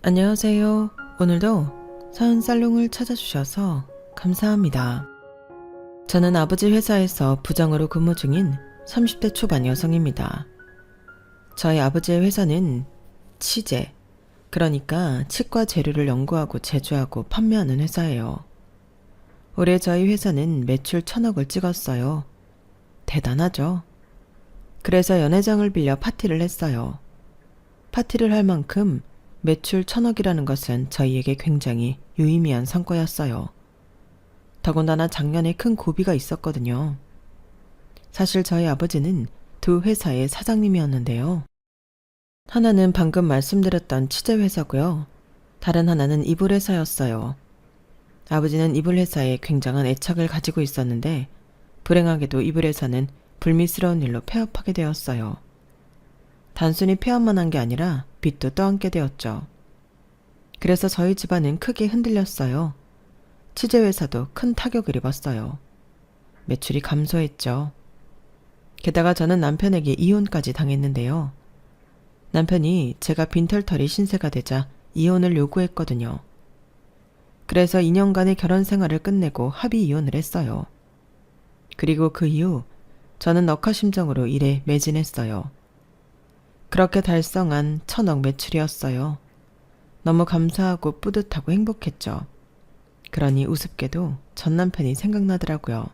안녕하세요. 오늘도 서은살롱을 찾아주셔서 감사합니다. 저는 아버지 회사에서 부장으로 근무 중인 30대 초반 여성입니다. 저희 아버지의 회사는 치재, 그러니까 치과 재료를 연구하고 제조하고 판매하는 회사예요. 올해 저희 회사는 매출 1,000억을 찍었어요. 대단하죠? 그래서 연회장을 빌려 파티를 했어요. 파티를 할 만큼 매출 1,000억이라는 것은 저희에게 굉장히 유의미한 성과였어요. 더군다나 작년에 큰 고비가 있었거든요. 사실 저희 아버지는 두 회사의 사장님이었는데요. 하나는 방금 말씀드렸던 치제회사고요. 다른 하나는 이불회사였어요. 아버지는 이불회사에 굉장한 애착을 가지고 있었는데 불행하게도 이불회사는 불미스러운 일로 폐업하게 되었어요. 단순히 폐업만 한 게 아니라 빚도 떠안게 되었죠. 그래서 저희 집안은 크게 흔들렸어요. 치제회사도 큰 타격을 입었어요. 매출이 감소했죠. 게다가 저는 남편에게 이혼까지 당했는데요. 남편이 제가 빈털터리 신세가 되자 이혼을 요구했거든요. 그래서 2년간의 결혼 생활을 끝내고 합의 이혼을 했어요. 그리고 그 이후 저는 억하심정으로 일에 매진했어요. 그렇게 달성한 1,000억 매출이었어요. 너무 감사하고 뿌듯하고 행복했죠. 그러니 우습게도 전 남편이 생각나더라고요.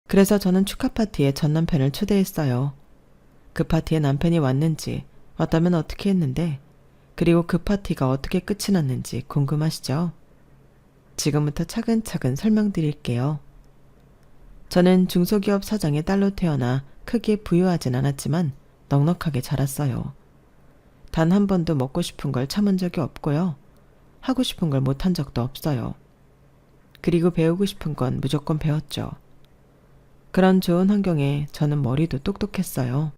그래서 저는 축하 파티에 전 남편을 초대했어요. 그 파티에 남편이 왔는지, 왔다면 어떻게 했는데, 그리고 그 파티가 어떻게 끝이 났는지 궁금하시죠? 지금부터 차근차근 설명드릴게요. 저는 중소기업 사장의 딸로 태어나 크게 부유하진 않았지만 넉넉하게 자랐어요. 단 한 번도 먹고 싶은 걸 참은 적이 없고요. 하고 싶은 걸 못한 적도 없어요. 그리고 배우고 싶은 건 무조건 배웠죠. 그런 좋은 환경에 저는 머리도 똑똑했어요.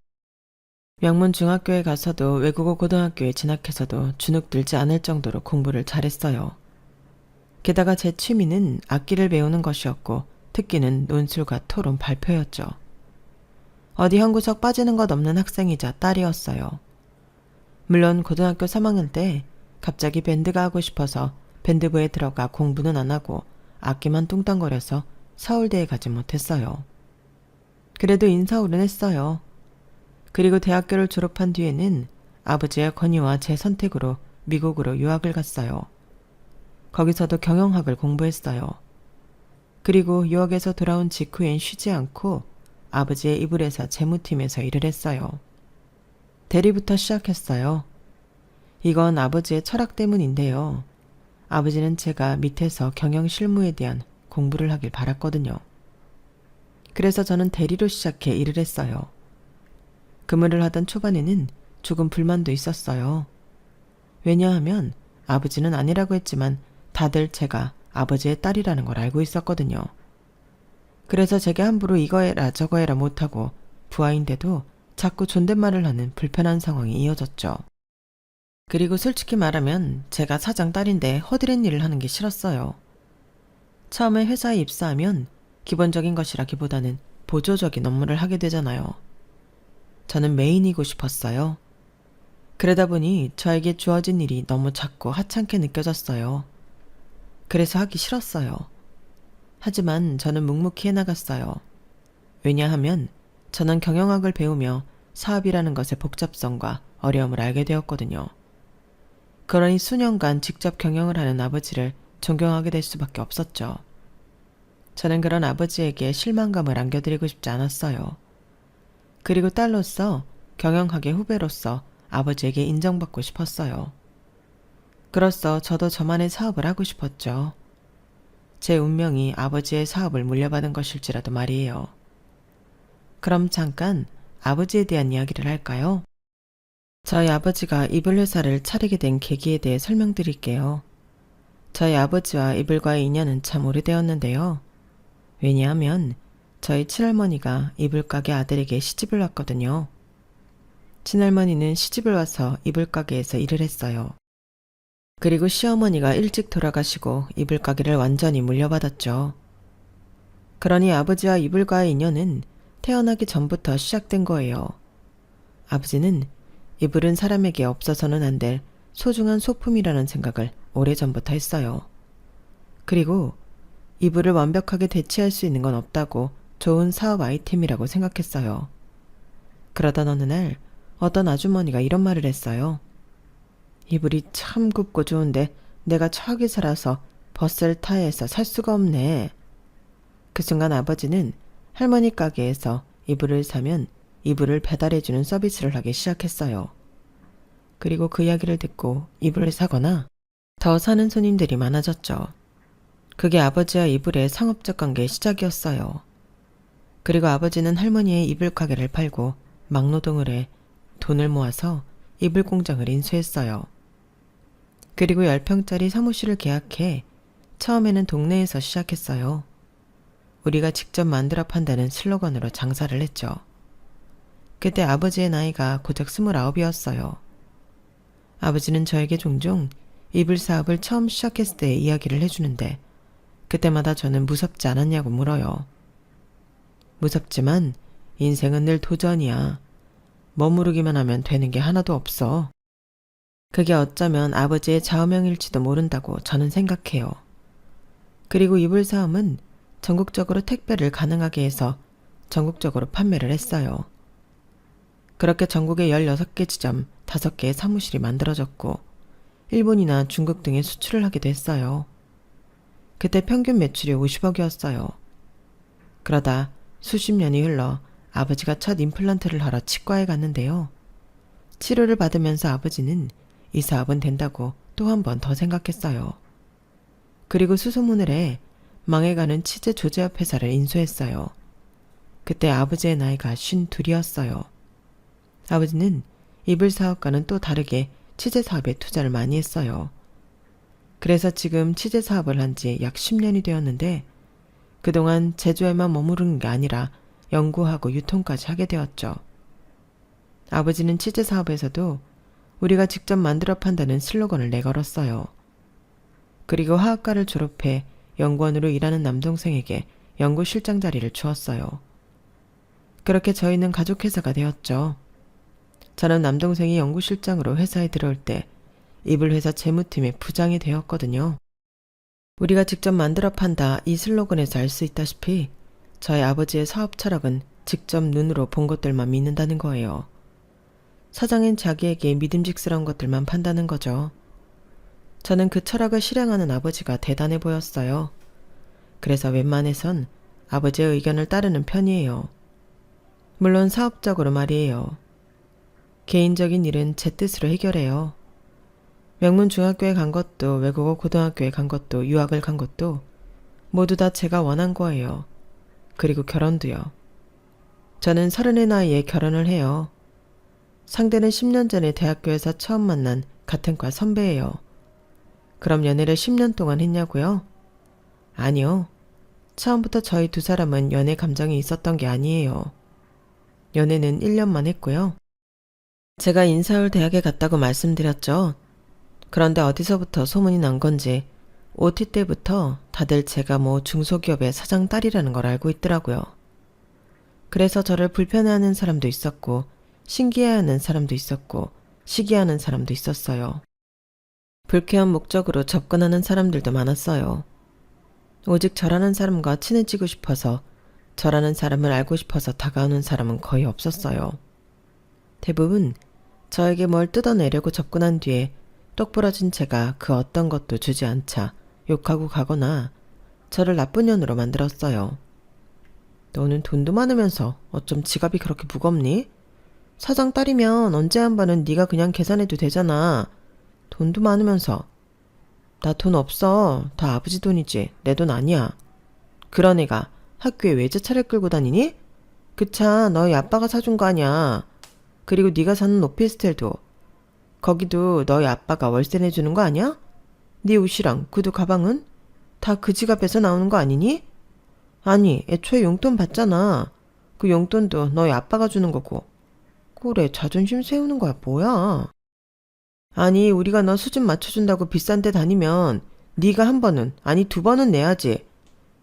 명문 중학교에 가서도 외국어 고등학교에 진학해서도 주눅 들지 않을 정도로 공부를 잘했어요. 게다가 제 취미는 악기를 배우는 것이었고 특기는 논술과 토론 발표였죠. 어디 한 구석 빠지는 것 없는 학생이자 딸이었어요. 물론 고등학교 3학년 때 갑자기 밴드가 하고 싶어서 밴드부에 들어가 공부는 안 하고 악기만 뚱땅거려서 서울대에 가지 못했어요. 그래도 인서울은 했어요. 그리고 대학교를 졸업한 뒤에는 아버지의 건의와 제 선택으로 미국으로 유학을 갔어요. 거기서도 경영학을 공부했어요. 그리고 유학에서 돌아온 직후엔 쉬지 않고 아버지의 이불회사 재무팀에서 일을 했어요. 대리부터 시작했어요. 이건 아버지의 철학 때문인데요. 아버지는 제가 밑에서 경영 실무에 대한 공부를 하길 바랐거든요. 그래서 저는 대리로 시작해 일을 했어요. 근무를 하던 초반에는 조금 불만도 있었어요. 왜냐하면 아버지는 아니라고 했지만 다들 제가 아버지의 딸이라는 걸 알고 있었거든요. 그래서 제게 함부로 이거 해라 저거 해라 못하고 부하인데도 자꾸 존댓말을 하는 불편한 상황이 이어졌죠. 그리고 솔직히 말하면 제가 사장 딸인데 허드렛 일을 하는 게 싫었어요. 처음에 회사에 입사하면 기본적인 것이라기보다는 보조적인 업무를 하게 되잖아요. 저는 메인이고 싶었어요. 그러다 보니 저에게 주어진 일이 너무 작고 하찮게 느껴졌어요. 그래서 하기 싫었어요. 하지만 저는 묵묵히 해나갔어요. 왜냐하면 저는 경영학을 배우며 사업이라는 것의 복잡성과 어려움을 알게 되었거든요. 그러니 수년간 직접 경영을 하는 아버지를 존경하게 될 수밖에 없었죠. 저는 그런 아버지에게 실망감을 안겨드리고 싶지 않았어요. 그리고 딸로서 경영학의 후배로서 아버지에게 인정받고 싶었어요. 그로써 저도 저만의 사업을 하고 싶었죠. 제 운명이 아버지의 사업을 물려받은 것일지라도 말이에요. 그럼 잠깐 아버지에 대한 이야기를 할까요? 저희 아버지가 이불회사를 차리게 된 계기에 대해 설명드릴게요. 저희 아버지와 이불과의 인연은 참 오래되었는데요. 왜냐하면 저희 친할머니가 이불가게 아들에게 시집을 왔거든요. 친할머니는 시집을 와서 이불가게에서 일을 했어요. 그리고 시어머니가 일찍 돌아가시고 이불가게를 완전히 물려받았죠. 그러니 아버지와 이불과의 인연은 태어나기 전부터 시작된 거예요. 아버지는 이불은 사람에게 없어서는 안 될 소중한 소품이라는 생각을 오래전부터 했어요. 그리고 이불을 완벽하게 대체할 수 있는 건 없다고 좋은 사업 아이템이라고 생각했어요. 그러던 어느 날 어떤 아주머니가 이런 말을 했어요. 이불이 참 굽고 좋은데 내가 처하게 살아서 버스를 타야 해서 살 수가 없네. 그 순간 아버지는 할머니 가게에서 이불을 사면 이불을 배달해주는 서비스를 하기 시작했어요. 그리고 그 이야기를 듣고 이불을 사거나 더 사는 손님들이 많아졌죠. 그게 아버지와 이불의 상업적 관계의 시작이었어요. 그리고 아버지는 할머니의 이불 가게를 팔고 막노동을 해 돈을 모아서 이불 공장을 인수했어요. 그리고 10평짜리 사무실을 계약해 처음에는 동네에서 시작했어요. 우리가 직접 만들어 판다는 슬로건으로 장사를 했죠. 그때 아버지의 나이가 고작 29이었어요. 아버지는 저에게 종종 이불 사업을 처음 시작했을 때의 이야기를 해주는데 그때마다 저는 무섭지 않았냐고 물어요. 무섭지만 인생은 늘 도전이야. 머무르기만 하면 되는 게 하나도 없어. 그게 어쩌면 아버지의 좌우명일지도 모른다고 저는 생각해요. 그리고 이불 사업은 전국적으로 택배를 가능하게 해서 전국적으로 판매를 했어요. 그렇게 전국에 16개 지점, 5개의 사무실이 만들어졌고 일본이나 중국 등에 수출을 하기도 했어요. 그때 평균 매출이 50억이었어요. 그러다 수십 년이 흘러 아버지가 첫 임플란트를 하러 치과에 갔는데요. 치료를 받으면서 아버지는 이 사업은 된다고 또 한 번 더 생각했어요. 그리고 수소문을 해 망해가는 치즈 조제업 회사를 인수했어요. 그때 아버지의 나이가 52이었어요. 아버지는 이불 사업과는 또 다르게 치즈 사업에 투자를 많이 했어요. 그래서 지금 치즈 사업을 한 지 약 10년이 되었는데 그동안 제조에만 머무르는 게 아니라 연구하고 유통까지 하게 되었죠. 아버지는 치즈 사업에서도 우리가 직접 만들어 판다는 슬로건을 내걸었어요. 그리고 화학과를 졸업해 연구원으로 일하는 남동생에게 연구실장 자리를 주었어요. 그렇게 저희는 가족회사가 되었죠. 저는 남동생이 연구실장으로 회사에 들어올 때 이불 회사 재무팀의 부장이 되었거든요. 우리가 직접 만들어 판다 이 슬로건에서 알 수 있다시피 저희 아버지의 사업 철학은 직접 눈으로 본 것들만 믿는다는 거예요. 사장인 자기에게 믿음직스러운 것들만 판다는 거죠. 저는 그 철학을 실행하는 아버지가 대단해 보였어요. 그래서 웬만해선 아버지의 의견을 따르는 편이에요. 물론 사업적으로 말이에요. 개인적인 일은 제 뜻으로 해결해요. 명문 중학교에 간 것도 외국어 고등학교에 간 것도 유학을 간 것도 모두 다 제가 원한 거예요. 그리고 결혼도요. 저는 30의 나이에 결혼을 해요. 상대는 10년 전에 대학교에서 처음 만난 같은 과 선배예요. 그럼 연애를 10년 동안 했냐고요? 아니요. 처음부터 저희 두 사람은 연애 감정이 있었던 게 아니에요. 연애는 1년만 했고요. 제가 인서울 대학에 갔다고 말씀드렸죠. 그런데 어디서부터 소문이 난 건지 OT 때부터 다들 제가 뭐 중소기업의 사장 딸이라는 걸 알고 있더라고요. 그래서 저를 불편해하는 사람도 있었고 신기해하는 사람도 있었고 시기하는 사람도 있었어요. 불쾌한 목적으로 접근하는 사람들도 많았어요. 오직 저라는 사람과 친해지고 싶어서 저라는 사람을 알고 싶어서 다가오는 사람은 거의 없었어요. 대부분 저에게 뭘 뜯어내려고 접근한 뒤에 똑부러진 제가 그 어떤 것도 주지 않자 욕하고 가거나 저를 나쁜 년으로 만들었어요. 너는 돈도 많으면서 어쩜 지갑이 그렇게 무겁니? 사장 딸이면 언제 한 번은 네가 그냥 계산해도 되잖아. 돈도 많으면서. 나 돈 없어. 다 아버지 돈이지. 내 돈 아니야. 그런 애가 학교에 외제차를 끌고 다니니? 그 차 너희 아빠가 사준 거 아니야. 그리고 네가 사는 오피스텔도 거기도 너희 아빠가 월세 내주는 거 아니야? 네 옷이랑 구두 가방은? 다 그 지갑에서 나오는 거 아니니? 아니, 애초에 용돈 받잖아. 그 용돈도 너희 아빠가 주는 거고. 그래, 자존심 세우는 거야, 뭐야. 아니, 우리가 너 수준 맞춰준다고 비싼 데 다니면 네가 한 번은, 아니 2번은 내야지.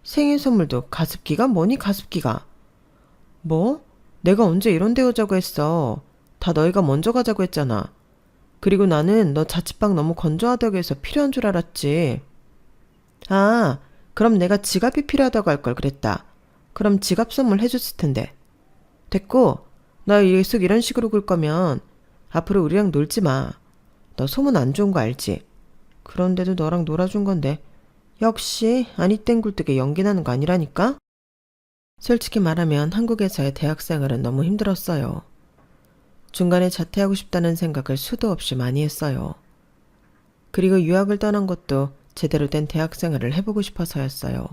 생일 선물도 가습기가 뭐니 가습기가. 뭐? 내가 언제 이런 데 오자고 했어. 다 너희가 먼저 가자고 했잖아. 그리고 나는 너 자취방 너무 건조하다고 해서 필요한 줄 알았지. 아, 그럼 내가 지갑이 필요하다고 할 걸 그랬다. 그럼 지갑 선물 해줬을 텐데. 됐고, 나 계속 이런 식으로 굴 거면 앞으로 우리랑 놀지 마. 너 소문 안 좋은 거 알지? 그런데도 너랑 놀아준 건데 역시 아니 땡 굴뚝에 연기 나는 거 아니라니까? 솔직히 말하면 한국에서의 대학생활은 너무 힘들었어요. 중간에 자퇴하고 싶다는 생각을 수도 없이 많이 했어요. 그리고 유학을 떠난 것도 제대로 된 대학생활을 해보고 싶어서였어요.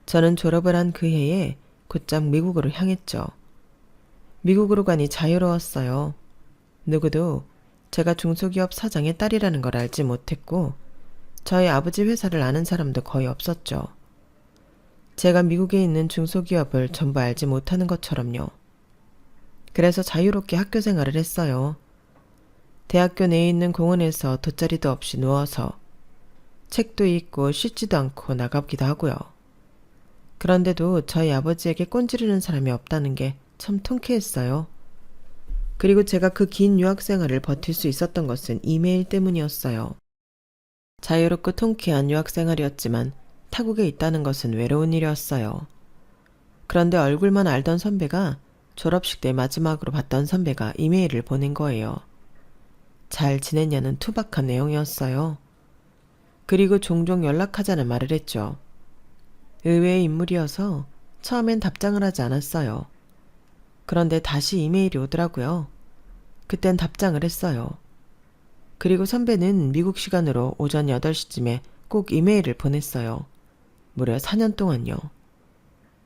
저는 졸업을 한 그 해에 곧장 미국으로 향했죠. 미국으로 가니 자유로웠어요. 누구도 제가 중소기업 사장의 딸이라는 걸 알지 못했고 저희 아버지 회사를 아는 사람도 거의 없었죠. 제가 미국에 있는 중소기업을 전부 알지 못하는 것처럼요. 그래서 자유롭게 학교 생활을 했어요. 대학교 내에 있는 공원에서 돗자리도 없이 누워서 책도 읽고 씻지도 않고 나가기도 하고요. 그런데도 저희 아버지에게 꼰지르는 사람이 없다는 게 참 통쾌했어요. 그리고 제가 그 긴 유학 생활을 버틸 수 있었던 것은 이메일 때문이었어요. 자유롭고 통쾌한 유학 생활이었지만 타국에 있다는 것은 외로운 일이었어요. 그런데 얼굴만 알던 선배가 졸업식 때 마지막으로 봤던 선배가 이메일을 보낸 거예요. 잘 지냈냐는 투박한 내용이었어요. 그리고 종종 연락하자는 말을 했죠. 의외의 인물이어서 처음엔 답장을 하지 않았어요. 그런데 다시 이메일이 오더라고요. 그땐 답장을 했어요. 그리고 선배는 미국 시간으로 오전 8시쯤에 꼭 이메일을 보냈어요. 무려 4년 동안요.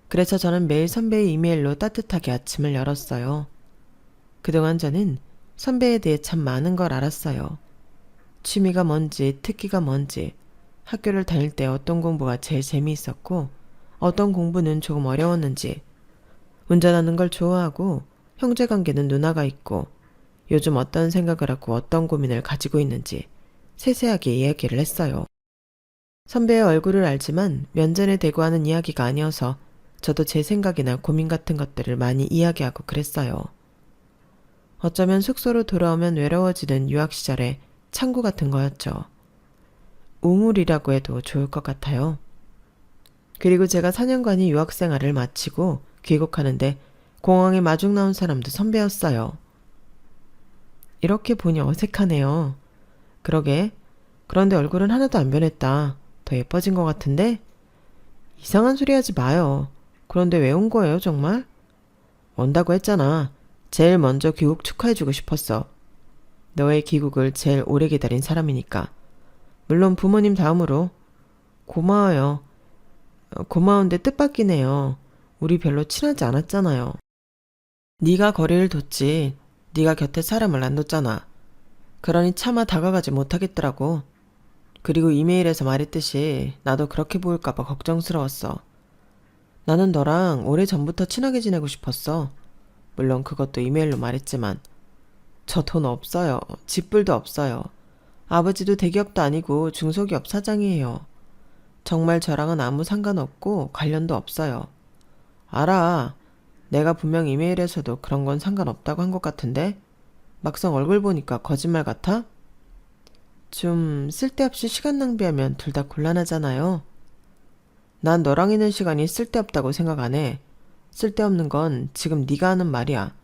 그래서 저는 매일 선배의 이메일로 따뜻하게 아침을 열었어요. 그동안 저는 선배에 대해 참 많은 걸 알았어요. 취미가 뭔지, 특기가 뭔지, 학교를 다닐 때 어떤 공부가 제일 재미있었고 어떤 공부는 조금 어려웠는지, 운전하는 걸 좋아하고 형제관계는 누나가 있고 요즘 어떤 생각을 하고 어떤 고민을 가지고 있는지 세세하게 이야기를 했어요. 선배의 얼굴을 알지만 면전에 대고 하는 이야기가 아니어서 저도 제 생각이나 고민 같은 것들을 많이 이야기하고 그랬어요. 어쩌면 숙소로 돌아오면 외로워지는 유학 시절의 창구 같은 거였죠. 우물이라고 해도 좋을 것 같아요. 그리고 제가 4년간의 유학 생활을 마치고 귀국하는데 공항에 마중 나온 사람도 선배였어요. 이렇게 보니 어색하네요. 그러게. 그런데 얼굴은 하나도 안 변했다. 더 예뻐진 것 같은데? 이상한 소리 하지 마요. 그런데 왜 온 거예요, 정말? 온다고 했잖아. 제일 먼저 귀국 축하해주고 싶었어. 너의 귀국을 제일 오래 기다린 사람이니까. 물론 부모님 다음으로. 고마워요. 고마운데 뜻밖이네요. 우리 별로 친하지 않았잖아요. 네가 거리를 뒀지. 네가 곁에 사람을 안 뒀잖아. 그러니 차마 다가가지 못하겠더라고. 그리고 이메일에서 말했듯이 나도 그렇게 보일까봐 걱정스러웠어. 나는 너랑 오래전부터 친하게 지내고 싶었어. 물론 그것도 이메일로 말했지만 저 돈 없어요. 집불도 없어요. 아버지도 대기업도 아니고 중소기업 사장이에요. 정말 저랑은 아무 상관없고 관련도 없어요. 알아. 내가 분명 이메일에서도 그런 건 상관없다고 한 것 같은데 막상 얼굴 보니까 거짓말 같아? 좀 쓸데없이 시간 낭비하면 둘 다 곤란하잖아요. 난 너랑 있는 시간이 쓸데없다고 생각 안 해. 쓸데없는 건 지금 네가 하는 말이야.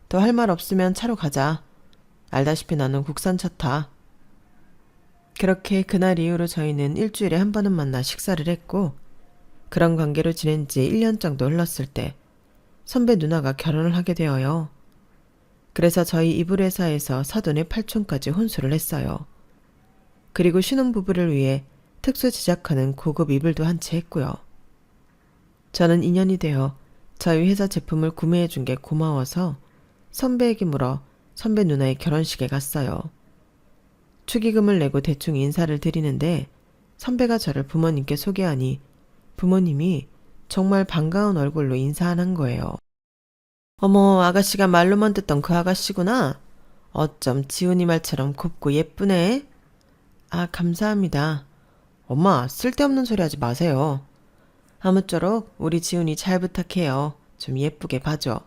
더 할 말 없으면 차로 가자. 알다시피 나는 국산차 타. 그렇게 그날 이후로 저희는 일주일에 한 번은 만나 식사를 했고 그런 관계로 지낸 지 1년 정도 흘렀을 때 선배 누나가 결혼을 하게 되어요. 그래서 저희 이불 회사에서 사돈의 팔촌까지 혼수를 했어요. 그리고 신혼부부를 위해 특수 제작하는 고급 이불도 한 채 했고요. 저는 인연이 되어 저희 회사 제품을 구매해 준 게 고마워서 선배에게 물어 선배 누나의 결혼식에 갔어요. 축의금을 내고 대충 인사를 드리는데 선배가 저를 부모님께 소개하니 부모님이 정말 반가운 얼굴로 인사하는 거예요. 어머, 아가씨가 말로만 듣던 그 아가씨구나. 어쩜 지훈이 말처럼 곱고 예쁘네. 아, 감사합니다. 엄마, 쓸데없는 소리 하지 마세요. 아무쪼록 우리 지훈이 잘 부탁해요. 좀 예쁘게 봐줘.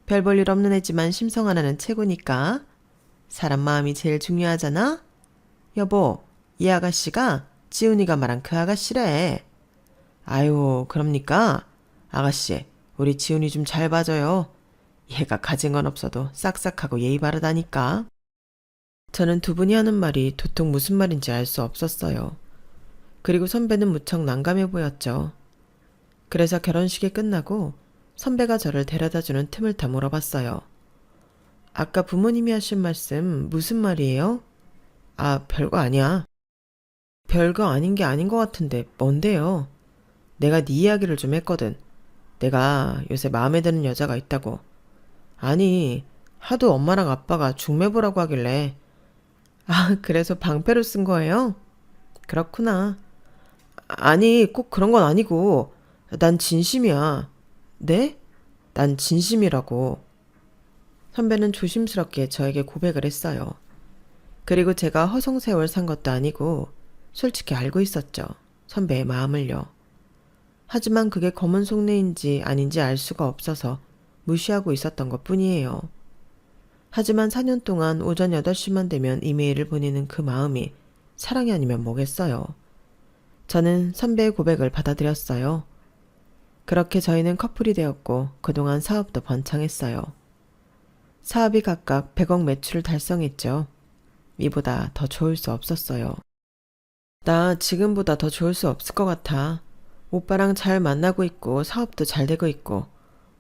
별 볼 일 없는 애지만 심성 하나는 최고니까. 사람 마음이 제일 중요하잖아? 여보, 이 아가씨가 지훈이가 말한 그 아가씨래. 아유, 그럽니까? 아가씨, 우리 지훈이 좀 잘 봐줘요. 얘가 가진 건 없어도 싹싹하고 예의 바르다니까. 저는 두 분이 하는 말이 도통 무슨 말인지 알 수 없었어요. 그리고 선배는 무척 난감해 보였죠. 그래서 결혼식이 끝나고 선배가 저를 데려다주는 틈을 타 물어봤어요. 아까 부모님이 하신 말씀 무슨 말이에요? 아, 별거 아니야. 별거 아닌 게 아닌 것 같은데 뭔데요? 내가 네 이야기를 좀 했거든. 내가 요새 마음에 드는 여자가 있다고. 아니, 하도 엄마랑 아빠가 중매보라고 하길래. 아, 그래서 방패로 쓴 거예요? 그렇구나. 아니, 꼭 그런 건 아니고. 난 진심이야. 네? 난 진심이라고. 선배는 조심스럽게 저에게 고백을 했어요. 그리고 제가 허송세월 산 것도 아니고 솔직히 알고 있었죠. 선배의 마음을요. 하지만 그게 검은 속내인지 아닌지 알 수가 없어서 무시하고 있었던 것 뿐이에요. 하지만 4년 동안 오전 8시만 되면 이메일을 보내는 그 마음이 사랑이 아니면 뭐겠어요. 저는 선배의 고백을 받아들였어요. 그렇게 저희는 커플이 되었고 그동안 사업도 번창했어요. 사업이 각각 100억 매출을 달성했죠. 이보다 더 좋을 수 없었어요. 나 지금보다 더 좋을 수 없을 것 같아. 오빠랑 잘 만나고 있고 사업도 잘 되고 있고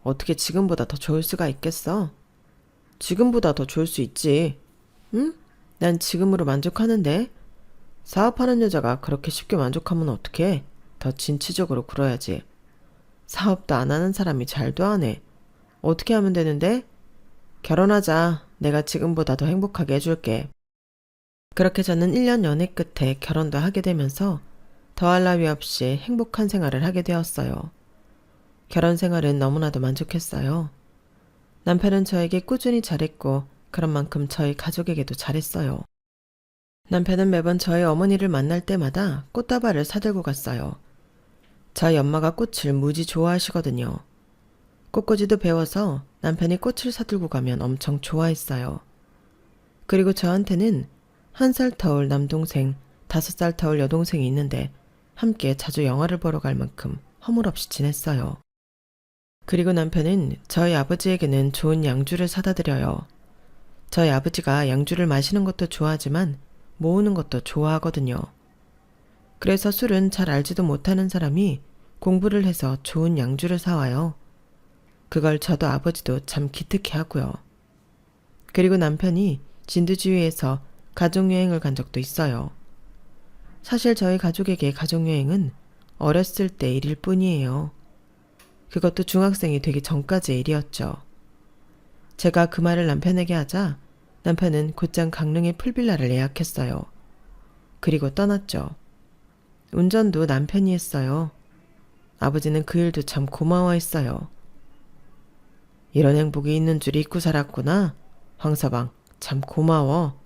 어떻게 지금보다 더 좋을 수가 있겠어? 지금보다 더 좋을 수 있지. 응? 난 지금으로 만족하는데. 사업하는 여자가 그렇게 쉽게 만족하면 어떡해? 더 진취적으로 굴어야지. 사업도 안 하는 사람이 잘도 하네. 어떻게 하면 되는데? 결혼하자. 내가 지금보다 더 행복하게 해줄게. 그렇게 저는 1년 연애 끝에 결혼도 하게 되면서 더할 나위 없이 행복한 생활을 하게 되었어요. 결혼 생활은 너무나도 만족했어요. 남편은 저에게 꾸준히 잘했고 그런 만큼 저희 가족에게도 잘했어요. 남편은 매번 저희 어머니를 만날 때마다 꽃다발을 사들고 갔어요. 저희 엄마가 꽃을 무지 좋아하시거든요. 꽃꽂이도 배워서 남편이 꽃을 사들고 가면 엄청 좋아했어요. 그리고 저한테는 1살 터울 남동생, 5살 터울 여동생이 있는데 함께 자주 영화를 보러 갈 만큼 허물없이 지냈어요. 그리고 남편은 저희 아버지에게는 좋은 양주를 사다 드려요. 저희 아버지가 양주를 마시는 것도 좋아하지만 모으는 것도 좋아하거든요. 그래서 술은 잘 알지도 못하는 사람이 공부를 해서 좋은 양주를 사와요. 그걸 저도 아버지도 참 기특해 하고요. 그리고 남편이 진두지휘에서 가족여행을 간 적도 있어요. 사실 저희 가족에게 가족여행은 어렸을 때 일일 뿐이에요. 그것도 중학생이 되기 전까지의 일이었죠. 제가 그 말을 남편에게 하자 남편은 곧장 강릉의 풀빌라를 예약했어요. 그리고 떠났죠. 운전도 남편이 했어요. 아버지는 그 일도 참 고마워했어요. 이런 행복이 있는 줄 잊고 살았구나. 황서방, 참 고마워.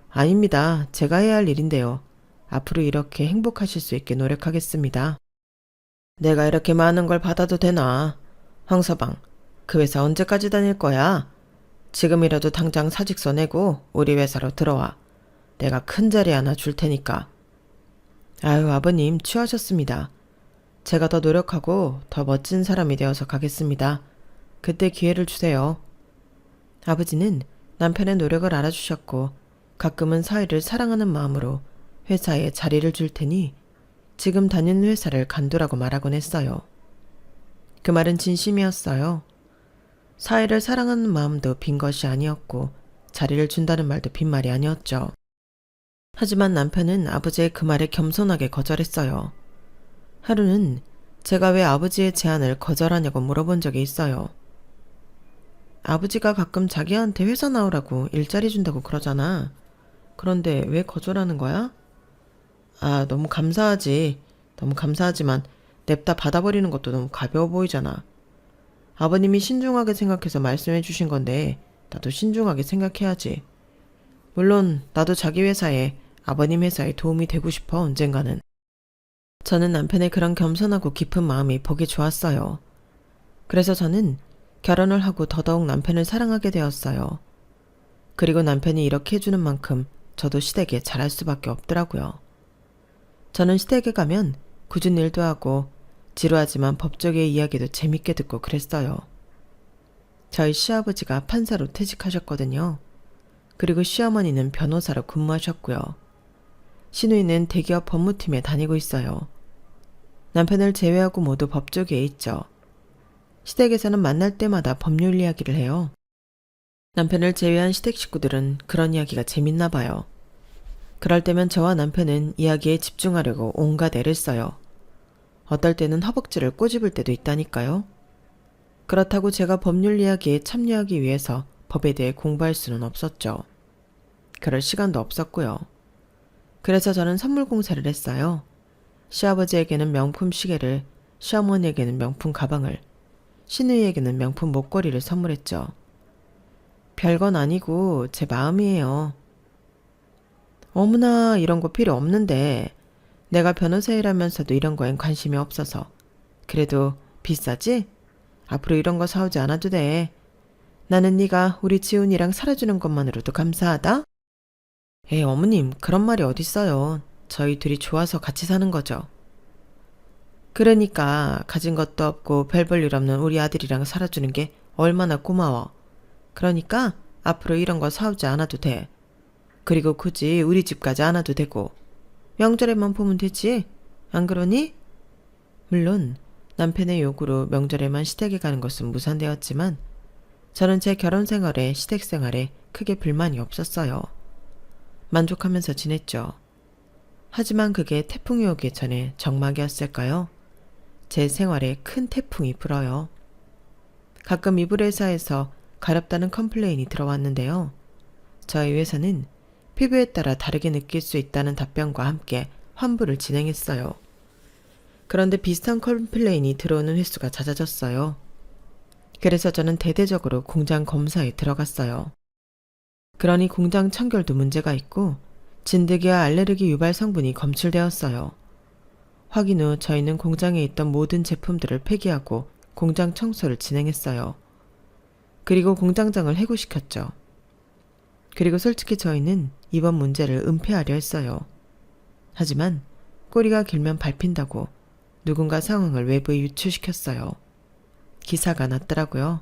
아닙니다. 제가 해야 할 일인데요. 앞으로 이렇게 행복하실 수 있게 노력하겠습니다. 내가 이렇게 많은 걸 받아도 되나? 황서방, 그 회사 언제까지 다닐 거야? 지금이라도 당장 사직서 내고 우리 회사로 들어와. 내가 큰 자리 하나 줄 테니까. 아유, 아버님 취하셨습니다. 제가 더 노력하고 더 멋진 사람이 되어서 가겠습니다. 그때 기회를 주세요. 아버지는 남편의 노력을 알아주셨고 가끔은 사위를 사랑하는 마음으로 회사에 자리를 줄 테니 지금 다니는 회사를 간두라고 말하곤 했어요. 그 말은 진심이었어요. 사위를 사랑하는 마음도 빈 것이 아니었고 자리를 준다는 말도 빈말이 아니었죠. 하지만 남편은 아버지의 그 말에 겸손하게 거절했어요. 하루는 제가 왜 아버지의 제안을 거절하냐고 물어본 적이 있어요. 아버지가 가끔 자기한테 회사 나오라고 일자리 준다고 그러잖아. 그런데 왜 거절하는 거야? 아, 너무 감사하지. 너무 감사하지만 냅다 받아버리는 것도 너무 가벼워 보이잖아. 아버님이 신중하게 생각해서 말씀해 주신 건데 나도 신중하게 생각해야지. 물론 나도 자기 회사에 아버님 회사에 도움이 되고 싶어 언젠가는. 저는 남편의 그런 겸손하고 깊은 마음이 보기 좋았어요. 그래서 저는 결혼을 하고 더더욱 남편을 사랑하게 되었어요. 그리고 남편이 이렇게 해주는 만큼 저도 시댁에 잘할 수밖에 없더라고요. 저는 시댁에 가면 굳은 일도 하고 지루하지만 법조계의 이야기도 재밌게 듣고 그랬어요. 저희 시아버지가 판사로 퇴직하셨거든요. 그리고 시어머니는 변호사로 근무하셨고요. 시누이는 대기업 법무팀에 다니고 있어요. 남편을 제외하고 모두 법조계에 있죠. 시댁에서는 만날 때마다 법률 이야기를 해요. 남편을 제외한 시댁 식구들은 그런 이야기가 재밌나 봐요. 그럴 때면 저와 남편은 이야기에 집중하려고 온갖 애를 써요. 어떨 때는 허벅지를 꼬집을 때도 있다니까요. 그렇다고 제가 법률 이야기에 참여하기 위해서 법에 대해 공부할 수는 없었죠. 그럴 시간도 없었고요. 그래서 저는 선물 공사를 했어요. 시아버지에게는 명품 시계를, 시어머니에게는 명품 가방을, 시누이에게는 명품 목걸이를 선물했죠. 별건 아니고 제 마음이에요. 어머나 이런 거 필요 없는데 내가 변호사 일하면서도 이런 거엔 관심이 없어서. 그래도 비싸지? 앞으로 이런 거 사오지 않아도 돼. 나는 네가 우리 지훈이랑 살아주는 것만으로도 감사하다. 에이 어머님 그런 말이 어딨어요. 저희 둘이 좋아서 같이 사는 거죠. 그러니까 가진 것도 없고 별 볼 일 없는 우리 아들이랑 살아주는 게 얼마나 고마워. 그러니까 앞으로 이런 거 사오지 않아도 돼. 그리고 굳이 우리 집 가지 않아도 되고 명절에만 보면 되지. 안 그러니? 물론 남편의 요구로 명절에만 시댁에 가는 것은 무산되었지만 저는 제 결혼 생활에 시댁 생활에 크게 불만이 없었어요. 만족하면서 지냈죠. 하지만 그게 태풍이 오기 전에 정막이었을까요? 제 생활에 큰 태풍이 불어요. 가끔 이불 회사에서 가렵다는 컴플레인이 들어왔는데요. 저희 회사는 피부에 따라 다르게 느낄 수 있다는 답변과 함께 환불을 진행했어요. 그런데 비슷한 컴플레인이 들어오는 횟수가 잦아졌어요. 그래서 저는 대대적으로 공장 검사에 들어갔어요. 그러니 공장 청결도 문제가 있고 진드기와 알레르기 유발 성분이 검출되었어요. 확인 후 저희는 공장에 있던 모든 제품들을 폐기하고 공장 청소를 진행했어요. 그리고 공장장을 해고시켰죠. 그리고 솔직히 저희는 이번 문제를 은폐하려 했어요. 하지만 꼬리가 길면 밟힌다고 누군가 상황을 외부에 유출시켰어요. 기사가 났더라고요.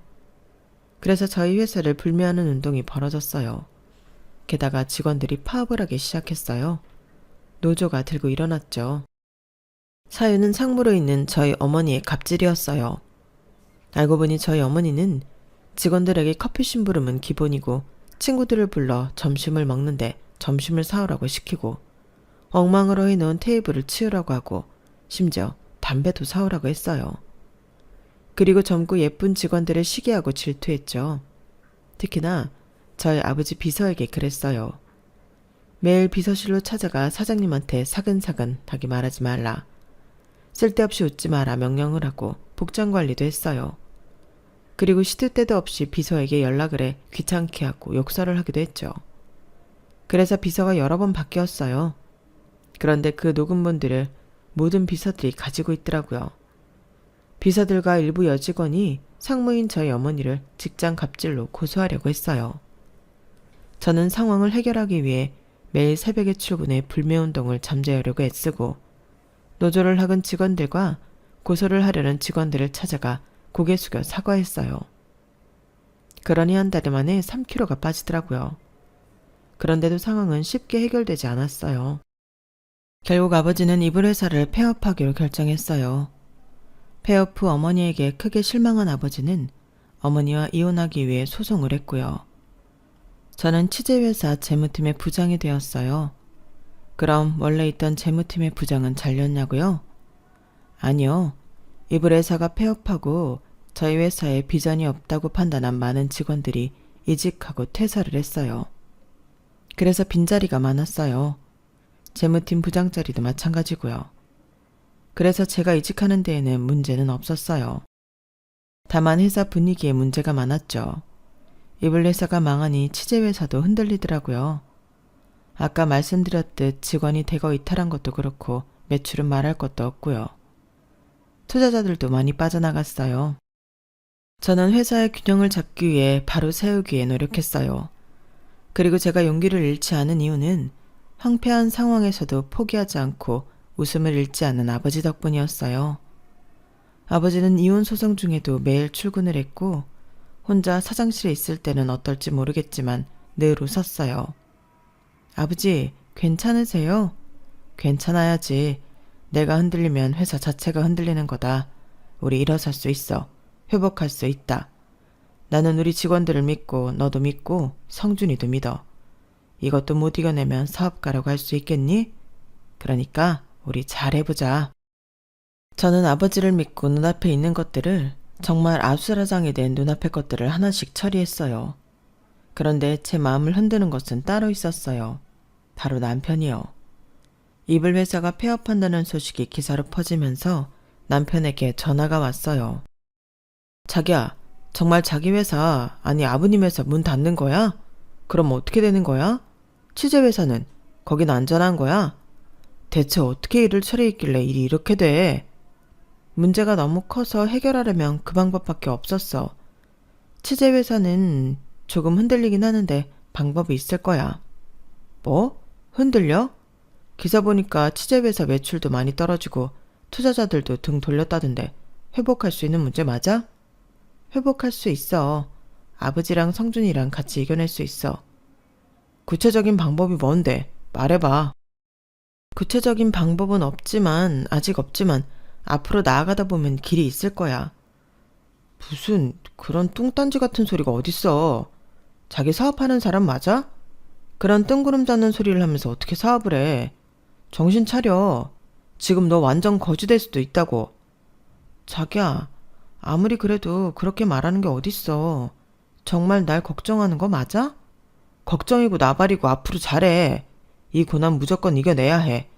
그래서 저희 회사를 불매하는 운동이 벌어졌어요. 게다가 직원들이 파업을 하기 시작했어요. 노조가 들고 일어났죠. 사유는 상무로 있는 저희 어머니의 갑질이었어요. 알고 보니 저희 어머니는 직원들에게 커피 심부름은 기본이고 친구들을 불러 점심을 먹는데 점심을 사오라고 시키고 엉망으로 해놓은 테이블을 치우라고 하고 심지어 담배도 사오라고 했어요. 그리고 젊고 예쁜 직원들을 시기하고 질투했죠. 특히나 저희 아버지 비서에게 그랬어요. 매일 비서실로 찾아가 사장님한테 사근사근하게 말하지 말라. 쓸데없이 웃지 마라 명령을 하고 복장관리도 했어요. 그리고 시도 때도 없이 비서에게 연락을 해 귀찮게 하고 욕설을 하기도 했죠. 그래서 비서가 여러 번 바뀌었어요. 그런데 그 녹음본들을 모든 비서들이 가지고 있더라고요. 비서들과 일부 여직원이 상무인 저희 어머니를 직장 갑질로 고소하려고 했어요. 저는 상황을 해결하기 위해 매일 새벽에 출근해 불매운동을 잠재우려고 애쓰고 노조를 학은 직원들과 고소를 하려는 직원들을 찾아가 고개 숙여 사과했어요. 그러니 한 달 만에 3kg가 빠지더라고요. 그런데도 상황은 쉽게 해결되지 않았어요. 결국 아버지는 이불 회사를 폐업하기로 결정했어요. 폐업 후 어머니에게 크게 실망한 아버지는 어머니와 이혼하기 위해 소송을 했고요. 저는 취재회사 재무팀의 부장이 되었어요. 그럼 원래 있던 재무팀의 부장은 잘렸냐고요? 아니요. 이불 회사가 폐업하고 저희 회사에 비전이 없다고 판단한 많은 직원들이 이직하고 퇴사를 했어요. 그래서 빈자리가 많았어요. 재무팀 부장 자리도 마찬가지고요. 그래서 제가 이직하는 데에는 문제는 없었어요. 다만 회사 분위기에 문제가 많았죠. 이불 회사가 망하니 취재회사도 흔들리더라고요. 아까 말씀드렸듯 직원이 대거 이탈한 것도 그렇고 매출은 말할 것도 없고요. 투자자들도 많이 빠져나갔어요. 저는 회사의 균형을 잡기 위해 바로 세우기에 노력했어요. 그리고 제가 용기를 잃지 않은 이유는 황폐한 상황에서도 포기하지 않고 웃음을 잃지 않는 아버지 덕분이었어요. 아버지는 이혼 소송 중에도 매일 출근을 했고 혼자 사장실에 있을 때는 어떨지 모르겠지만 늘 웃었어요. 아버지, 괜찮으세요? 괜찮아야지. 내가 흔들리면 회사 자체가 흔들리는 거다. 우리 일어설 수 있어. 회복할 수 있다. 나는 우리 직원들을 믿고 너도 믿고 성준이도 믿어. 이것도 못 이겨내면 사업가라고 할 수 있겠니? 그러니까 우리 잘해보자. 저는 아버지를 믿고 눈앞에 있는 것들을 정말 아수라장이 된 눈앞의 것들을 하나씩 처리했어요. 그런데 제 마음을 흔드는 것은 따로 있었어요. 바로 남편이요. 이불 회사가 폐업한다는 소식이 기사로 퍼지면서 남편에게 전화가 왔어요. 자기야, 정말 자기 회사, 아니 아버님 회사 문 닫는 거야? 그럼 어떻게 되는 거야? 취재 회사는? 거긴 안전한 거야? 대체 어떻게 일을 처리했길래 일이 이렇게 돼? 문제가 너무 커서 해결하려면 그 방법밖에 없었어. 취재 회사는 조금 흔들리긴 하는데 방법이 있을 거야. 뭐? 흔들려? 기사 보니까 취재회사 매출도 많이 떨어지고 투자자들도 등 돌렸다던데 회복할 수 있는 문제 맞아? 회복할 수 있어. 아버지랑 성준이랑 같이 이겨낼 수 있어. 구체적인 방법이 뭔데? 말해봐. 구체적인 방법은 아직 없지만 앞으로 나아가다 보면 길이 있을 거야. 무슨 그런 뚱딴지 같은 소리가 어딨어. 자기 사업하는 사람 맞아? 그런 뜬구름 잡는 소리를 하면서 어떻게 사업을 해. 정신 차려. 지금 너 완전 거지될 수도 있다고. 자기야, 아무리 그래도 그렇게 말하는 게 어딨어. 정말 날 걱정하는 거 맞아? 걱정이고 나발이고 앞으로 잘해. 이 고난 무조건 이겨내야 해.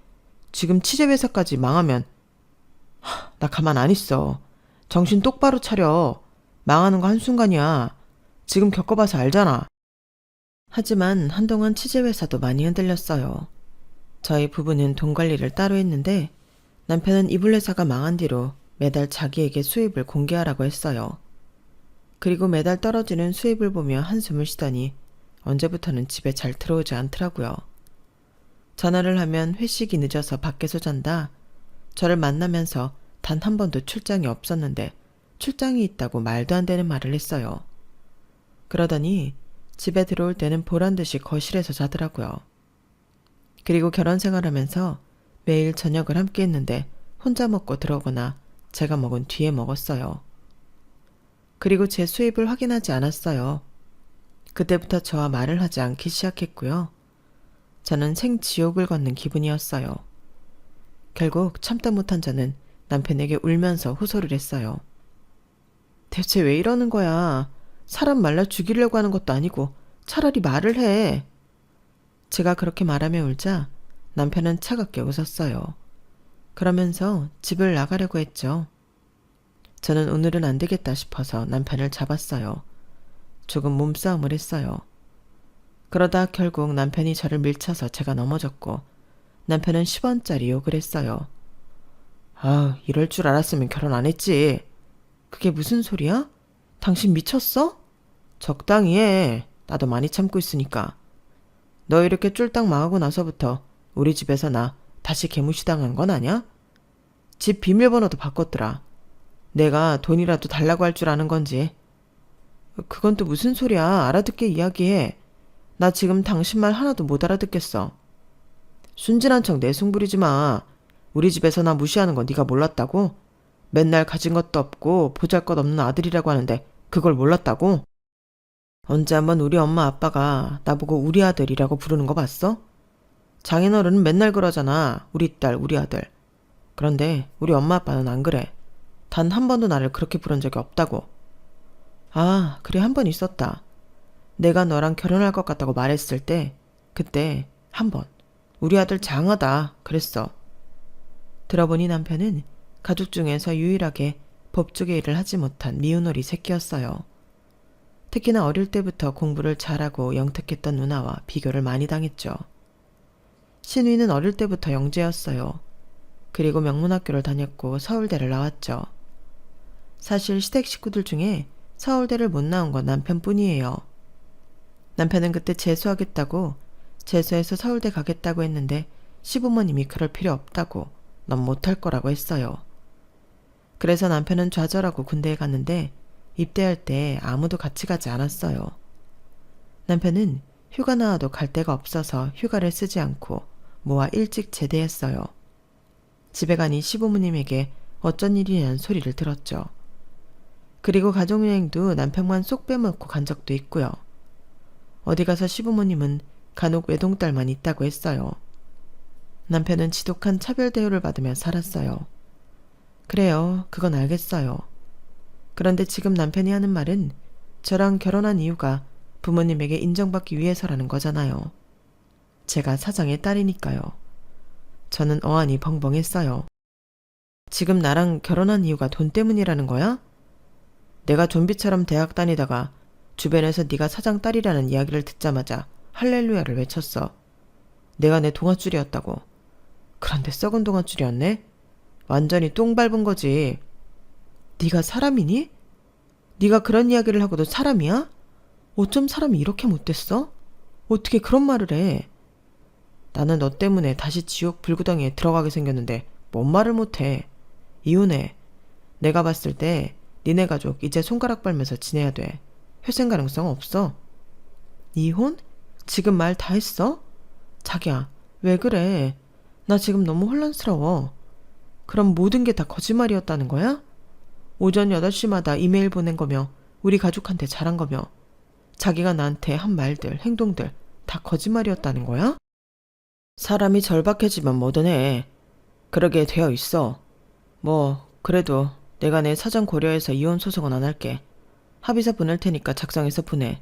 지금 취재회사까지 망하면 나 가만 안 있어. 정신 똑바로 차려. 망하는 거 한순간이야. 지금 겪어봐서 알잖아. 하지만 한동안 취재회사도 많이 흔들렸어요. 저희 부부는 돈 관리를 따로 했는데 남편은 이불 회사가 망한 뒤로 매달 자기에게 수입을 공개하라고 했어요. 그리고 매달 떨어지는 수입을 보며 한숨을 쉬더니 언제부터는 집에 잘 들어오지 않더라고요. 전화를 하면 회식이 늦어서 밖에서 잔다. 저를 만나면서 단 한 번도 출장이 없었는데 출장이 있다고 말도 안 되는 말을 했어요. 그러더니 집에 들어올 때는 보란듯이 거실에서 자더라고요. 그리고 결혼 생활하면서 매일 저녁을 함께 했는데 혼자 먹고 들어오거나 제가 먹은 뒤에 먹었어요. 그리고 제 수입을 확인하지 않았어요. 그때부터 저와 말을 하지 않기 시작했고요. 저는 생지옥을 걷는 기분이었어요. 결국 참다 못한 저는 남편에게 울면서 호소를 했어요. 대체 왜 이러는 거야? 사람 말라 죽이려고 하는 것도 아니고 차라리 말을 해. 제가 그렇게 말하며 울자 남편은 차갑게 웃었어요. 그러면서 집을 나가려고 했죠. 저는 오늘은 안 되겠다 싶어서 남편을 잡았어요. 조금 몸싸움을 했어요. 그러다 결국 남편이 저를 밀쳐서 제가 넘어졌고 남편은 10원짜리 욕을 했어요. 아, 이럴 줄 알았으면 결혼 안 했지. 그게 무슨 소리야? 당신 미쳤어? 적당히 해. 나도 많이 참고 있으니까. 너 이렇게 쫄딱 망하고 나서부터 우리 집에서 나 다시 개무시당한 건 아냐? 집 비밀번호도 바꿨더라. 내가 돈이라도 달라고 할 줄 아는 건지. 그건 또 무슨 소리야. 알아듣게 이야기해. 나 지금 당신 말 하나도 못 알아듣겠어. 순진한 척 내숭 부리지 마. 우리 집에서 나 무시하는 건 네가 몰랐다고? 맨날 가진 것도 없고 보잘것없는 아들이라고 하는데 그걸 몰랐다고? 언제 한번 우리 엄마 아빠가 나보고 우리 아들이라고 부르는 거 봤어? 장인어른은 맨날 그러잖아. 우리 딸, 우리 아들. 그런데 우리 엄마 아빠는 안 그래. 단 한 번도 나를 그렇게 부른 적이 없다고. 아, 그래 한 번 있었다. 내가 너랑 결혼할 것 같다고 말했을 때 그때 한 번 우리 아들 장하다 그랬어. 들어보니 남편은 가족 중에서 유일하게 법조계 일을 하지 못한 미운오리 새끼였어요. 특히나 어릴 때부터 공부를 잘하고 영특했던 누나와 비교를 많이 당했죠. 신위는 어릴 때부터 영재였어요. 그리고 명문학교를 다녔고 서울대를 나왔죠. 사실 시댁 식구들 중에 서울대를 못 나온 건 남편뿐이에요. 남편은 그때 재수하겠다고, 재수해서 서울대 가겠다고 했는데 시부모님이 그럴 필요 없다고, 넌 못할 거라고 했어요. 그래서 남편은 좌절하고 군대에 갔는데 입대할 때 아무도 같이 가지 않았어요. 남편은 휴가 나와도 갈 데가 없어서 휴가를 쓰지 않고 모아 일찍 제대했어요. 집에 가니 시부모님에게 어쩐 일이냐는 소리를 들었죠. 그리고 가족여행도 남편만 쏙 빼먹고 간 적도 있고요. 어디 가서 시부모님은 간혹 외동딸만 있다고 했어요. 남편은 지독한 차별 대우를 받으며 살았어요. 그래요, 그건 알겠어요. 그런데 지금 남편이 하는 말은 저랑 결혼한 이유가 부모님에게 인정받기 위해서라는 거잖아요. 제가 사장의 딸이니까요. 저는 어안이 벙벙했어요. 지금 나랑 결혼한 이유가 돈 때문이라는 거야? 내가 좀비처럼 대학 다니다가 주변에서 네가 사장 딸이라는 이야기를 듣자마자 할렐루야를 외쳤어. 내가 내 동아줄이었다고. 그런데 썩은 동아줄이었네? 완전히 똥 밟은 거지. 네가 사람이니? 네가 그런 이야기를 하고도 사람이야? 어쩜 사람이 이렇게 못됐어? 어떻게 그런 말을 해? 나는 너 때문에 다시 지옥 불구덩이에 들어가게 생겼는데 뭔 말을 못해. 이혼해. 내가 봤을 때 니네 가족 이제 손가락 빨면서 지내야 돼. 회생 가능성 없어. 이혼? 지금 말 다 했어? 자기야, 왜 그래? 나 지금 너무 혼란스러워. 그럼 모든 게 다 거짓말이었다는 거야? 오전 8시마다 이메일 보낸 거며 우리 가족한테 잘한 거며 자기가 나한테 한 말들, 행동들 다 거짓말이었다는 거야? 사람이 절박해지면 뭐든 해. 그러게 되어 있어. 뭐 그래도 내가 내 사정 고려해서 이혼 소송은 안 할게. 합의서 보낼 테니까 작성해서 보내.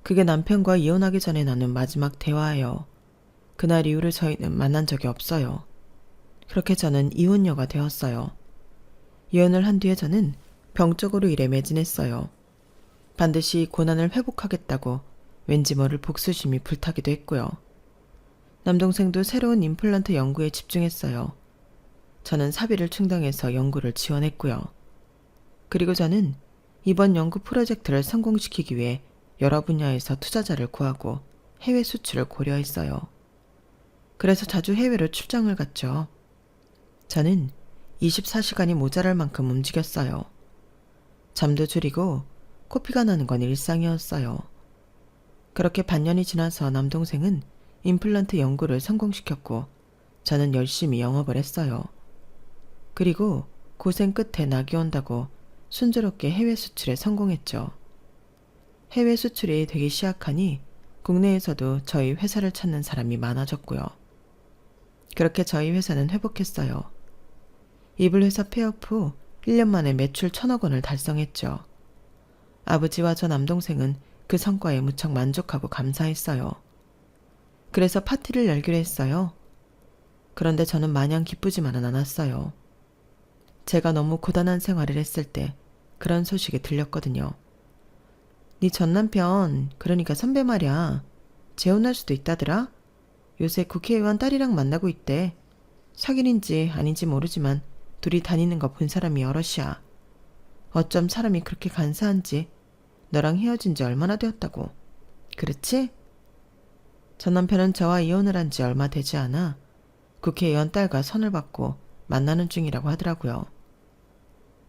그게 남편과 이혼하기 전에 나눈 마지막 대화예요. 그날 이후로 저희는 만난 적이 없어요. 그렇게 저는 이혼녀가 되었어요. 이혼을 한 뒤에 저는 병적으로 일에 매진했어요. 반드시 고난을 회복하겠다고 왠지 모를 복수심이 불타기도 했고요. 남동생도 새로운 임플란트 연구에 집중했어요. 저는 사비를 충당해서 연구를 지원했고요. 그리고 저는 이번 연구 프로젝트를 성공시키기 위해 여러 분야에서 투자자를 구하고 해외 수출을 고려했어요. 그래서 자주 해외로 출장을 갔죠. 저는 24시간이 모자랄 만큼 움직였어요. 잠도 줄이고 코피가 나는 건 일상이었어요. 그렇게 반년이 지나서 남동생은 임플란트 연구를 성공시켰고 저는 열심히 영업을 했어요. 그리고 고생 끝에 낙이 온다고 순조롭게 해외 수출에 성공했죠. 해외 수출이 되기 시작하니 국내에서도 저희 회사를 찾는 사람이 많아졌고요. 그렇게 저희 회사는 회복했어요. 이불 회사 폐업 후 1년 만에 매출 1,000억 원을 달성했죠. 아버지와 저 남동생은 그 성과에 무척 만족하고 감사했어요. 그래서 파티를 열기로 했어요. 그런데 저는 마냥 기쁘지만은 않았어요. 제가 너무 고단한 생활을 했을 때 그런 소식이 들렸거든요. 네 전남편, 그러니까 선배 말이야. 재혼할 수도 있다더라? 요새 국회의원 딸이랑 만나고 있대. 사귀는지 아닌지 모르지만 둘이 다니는 거 본 사람이 여럿이야. 어쩜 사람이 그렇게 간사한지. 너랑 헤어진 지 얼마나 되었다고. 그렇지? 전 남편은 저와 이혼을 한 지 얼마 되지 않아 국회의원 딸과 선을 받고 만나는 중이라고 하더라고요.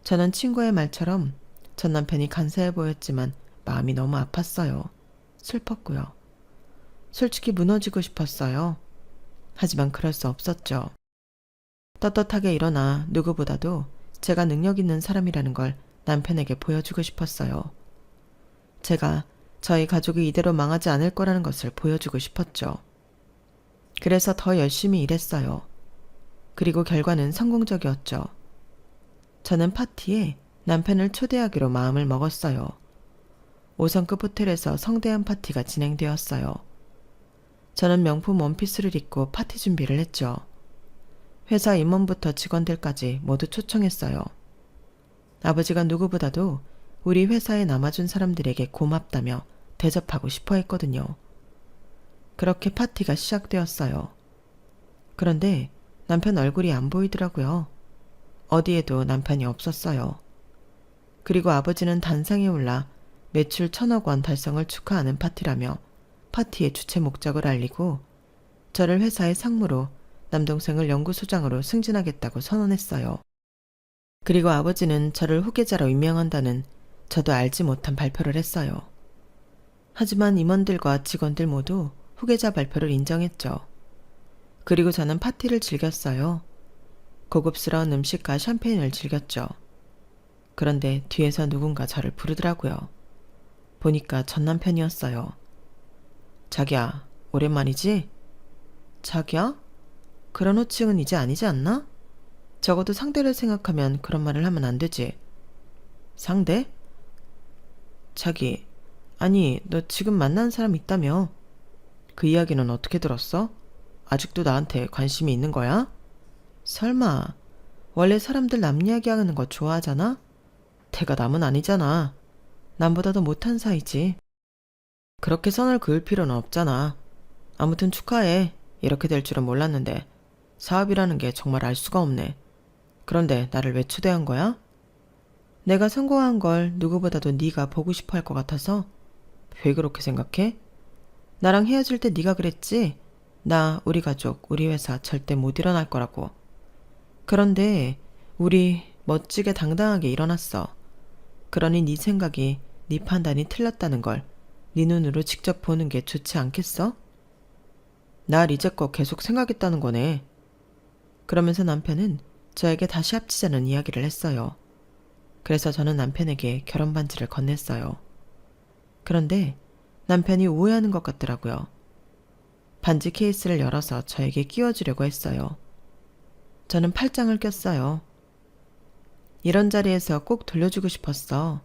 저는 친구의 말처럼 전 남편이 간사해 보였지만 마음이 너무 아팠어요. 슬펐고요. 솔직히 무너지고 싶었어요. 하지만 그럴 수 없었죠. 떳떳하게 일어나 누구보다도 제가 능력 있는 사람이라는 걸 남편에게 보여주고 싶었어요. 제가 저희 가족이 이대로 망하지 않을 거라는 것을 보여주고 싶었죠. 그래서 더 열심히 일했어요. 그리고 결과는 성공적이었죠. 저는 파티에 남편을 초대하기로 마음을 먹었어요. 5성급 호텔에서 성대한 파티가 진행되었어요. 저는 명품 원피스를 입고 파티 준비를 했죠. 회사 임원부터 직원들까지 모두 초청했어요. 아버지가 누구보다도 우리 회사에 남아준 사람들에게 고맙다며 대접하고 싶어 했거든요. 그렇게 파티가 시작되었어요. 그런데 남편 얼굴이 안 보이더라고요. 어디에도 남편이 없었어요. 그리고 아버지는 단상에 올라 매출 1,000억 원 달성을 축하하는 파티라며 파티의 주최 목적을 알리고 저를 회사의 상무로 남동생을 연구소장으로 승진하겠다고 선언했어요. 그리고 아버지는 저를 후계자로 임명한다는 저도 알지 못한 발표를 했어요. 하지만 임원들과 직원들 모두 후계자 발표를 인정했죠. 그리고 저는 파티를 즐겼어요. 고급스러운 음식과 샴페인을 즐겼죠. 그런데 뒤에서 누군가 저를 부르더라고요. 보니까 전 남편이었어요. 자기야, 오랜만이지? 자기야? 그런 호칭은 이제 아니지 않나? 적어도 상대를 생각하면 그런 말을 하면 안 되지. 상대? 자기, 아니, 너 지금 만난 사람 있다며? 그 이야기는 어떻게 들었어? 아직도 나한테 관심이 있는 거야? 설마, 원래 사람들 남 이야기하는 거 좋아하잖아? 대가 남은 아니잖아. 남보다 더 못한 사이지. 그렇게 선을 그을 필요는 없잖아. 아무튼 축하해. 이렇게 될 줄은 몰랐는데 사업이라는 게 정말 알 수가 없네. 그런데 나를 왜 초대한 거야? 내가 성공한 걸 누구보다도 네가 보고 싶어 할 것 같아서. 왜 그렇게 생각해? 나랑 헤어질 때 네가 그랬지? 나, 우리 가족, 우리 회사 절대 못 일어날 거라고. 그런데 우리 멋지게 당당하게 일어났어. 그러니 네 생각이, 네 판단이 틀렸다는 걸 네 눈으로 직접 보는 게 좋지 않겠어? 날 이제껏 계속 생각했다는 거네. 그러면서 남편은 저에게 다시 합치자는 이야기를 했어요. 그래서 저는 남편에게 결혼 반지를 건넸어요. 그런데 남편이 오해하는 것 같더라고요. 반지 케이스를 열어서 저에게 끼워주려고 했어요. 저는 팔짱을 꼈어요. 이런 자리에서 꼭 돌려주고 싶었어.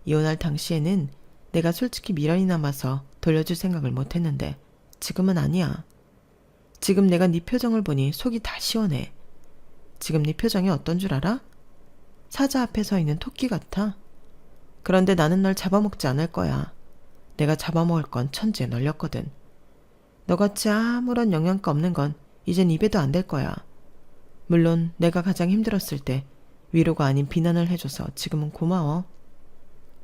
이혼할 당시에는 내가 솔직히 미련이 남아서 돌려줄 생각을 못했는데 지금은 아니야. 지금 내가 네 표정을 보니 속이 다 시원해. 지금 네 표정이 어떤 줄 알아? 사자 앞에 서 있는 토끼 같아. 그런데 나는 널 잡아먹지 않을 거야. 내가 잡아먹을 건 천지에 널렸거든. 너같이 아무런 영양가 없는 건 이젠 입에도 안 댈 거야. 물론 내가 가장 힘들었을 때 위로가 아닌 비난을 해줘서 지금은 고마워.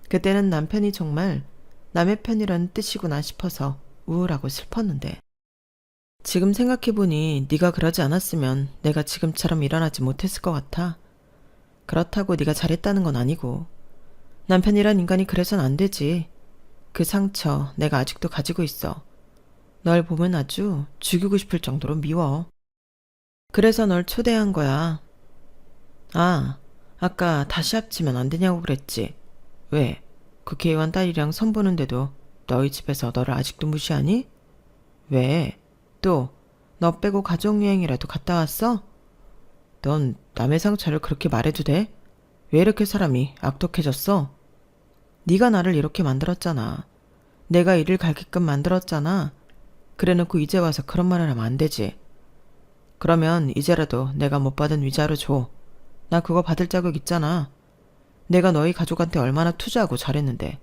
그때는 남편이 정말 남의 편이라는 뜻이구나 싶어서 우울하고 슬펐는데 지금 생각해보니 네가 그러지 않았으면 내가 지금처럼 일어나지 못했을 것 같아. 그렇다고 네가 잘했다는 건 아니고 남편이란 인간이 그래선 안 되지. 그 상처 내가 아직도 가지고 있어. 널 보면 아주 죽이고 싶을 정도로 미워. 그래서 널 초대한 거야. 아, 아까 다시 합치면 안 되냐고 그랬지. 왜? 국회의원 딸이랑 선보는데도 너희 집에서 너를 아직도 무시하니? 왜? 또 너 빼고 가족여행이라도 갔다 왔어? 넌 남의 상처를 그렇게 말해도 돼? 왜 이렇게 사람이 악독해졌어? 네가 나를 이렇게 만들었잖아. 내가 이를 갈게끔 만들었잖아. 그래놓고 이제 와서 그런 말을 하면 안 되지. 그러면 이제라도 내가 못 받은 위자료 줘. 나 그거 받을 자격 있잖아. 내가 너희 가족한테 얼마나 투자하고 잘했는데.